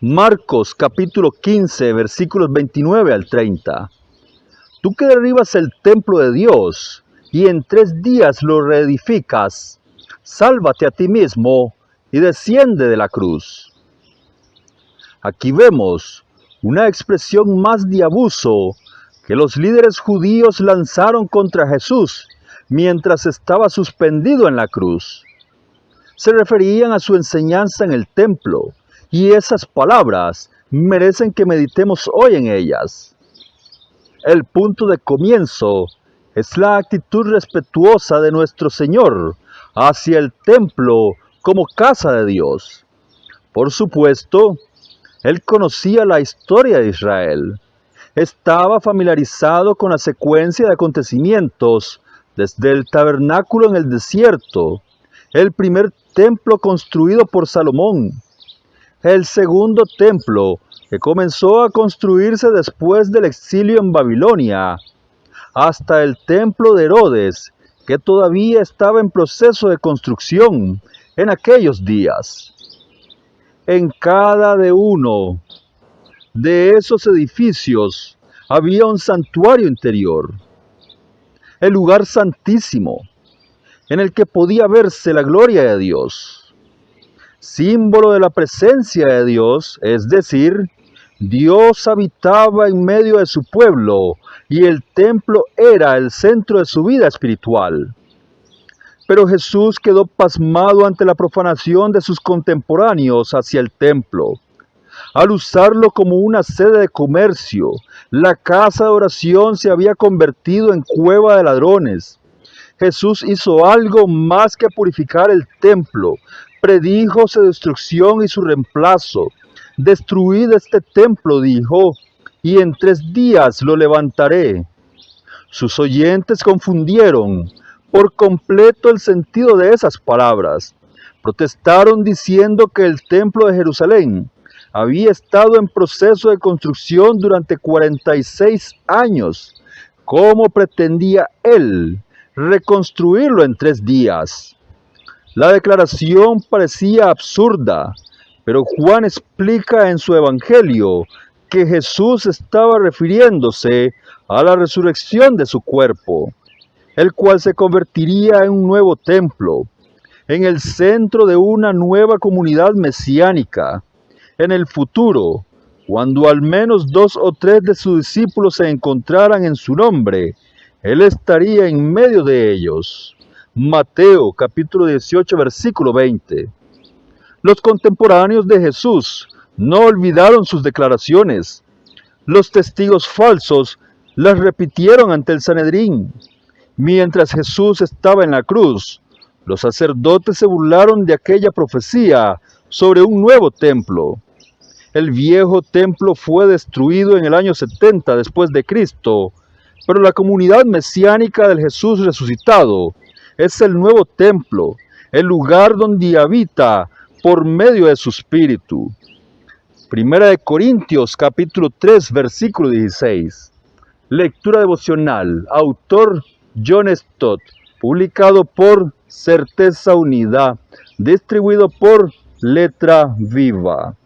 Marcos capítulo 15, versículos 29 al 30. Tú que derribas el templo de Dios y en 3 días lo reedificas, sálvate a ti mismo y desciende de la cruz. Aquí vemos una expresión más de abuso que los líderes judíos lanzaron contra Jesús mientras estaba suspendido en la cruz. Se referían a su enseñanza en el templo, y esas palabras merecen que meditemos hoy en ellas. El punto de comienzo es la actitud respetuosa de nuestro Señor hacia el templo como casa de Dios. Por supuesto, Él conocía la historia de Israel. Estaba familiarizado con la secuencia de acontecimientos desde el tabernáculo en el desierto, el primer templo construido por Salomón, el segundo templo que comenzó a construirse después del exilio en Babilonia, hasta el templo de Herodes, que todavía estaba en proceso de construcción en aquellos días. En cada uno de esos edificios había un santuario interior, el lugar santísimo, en el que podía verse la gloria de Dios, símbolo de la presencia de Dios, es decir, Dios habitaba en medio de su pueblo y el templo era el centro de su vida espiritual. Pero Jesús quedó pasmado ante la profanación de sus contemporáneos hacia el templo. Al usarlo como una sede de comercio, la casa de oración se había convertido en cueva de ladrones. Jesús hizo algo más que purificar el templo. Predijo su destrucción y su reemplazo. Destruid este templo, dijo, y en 3 días lo levantaré. Sus oyentes confundieron por completo el sentido de esas palabras. Protestaron diciendo que el templo de Jerusalén había estado en proceso de construcción durante 46 años. ¿Cómo pretendía él reconstruirlo en 3 días? La declaración parecía absurda, pero Juan explica en su evangelio que Jesús estaba refiriéndose a la resurrección de su cuerpo, el cual se convertiría en un nuevo templo, en el centro de una nueva comunidad mesiánica. En el futuro, cuando al menos 2 o 3 de sus discípulos se encontraran en su nombre, Él estaría en medio de ellos. Mateo capítulo 18, versículo 20. Los contemporáneos de Jesús no olvidaron sus declaraciones. Los testigos falsos las repitieron ante el Sanedrín. Mientras Jesús estaba en la cruz, los sacerdotes se burlaron de aquella profecía sobre un nuevo templo. El viejo templo fue destruido en el año 70 después de Cristo, pero la comunidad mesiánica del Jesús resucitado es el nuevo templo, el lugar donde habita por medio de su Espíritu. Primera de Corintios capítulo 3 versículo 16. Lectura devocional. Autor John Stott. Publicado por Certeza Unida. Distribuido por Letra Viva.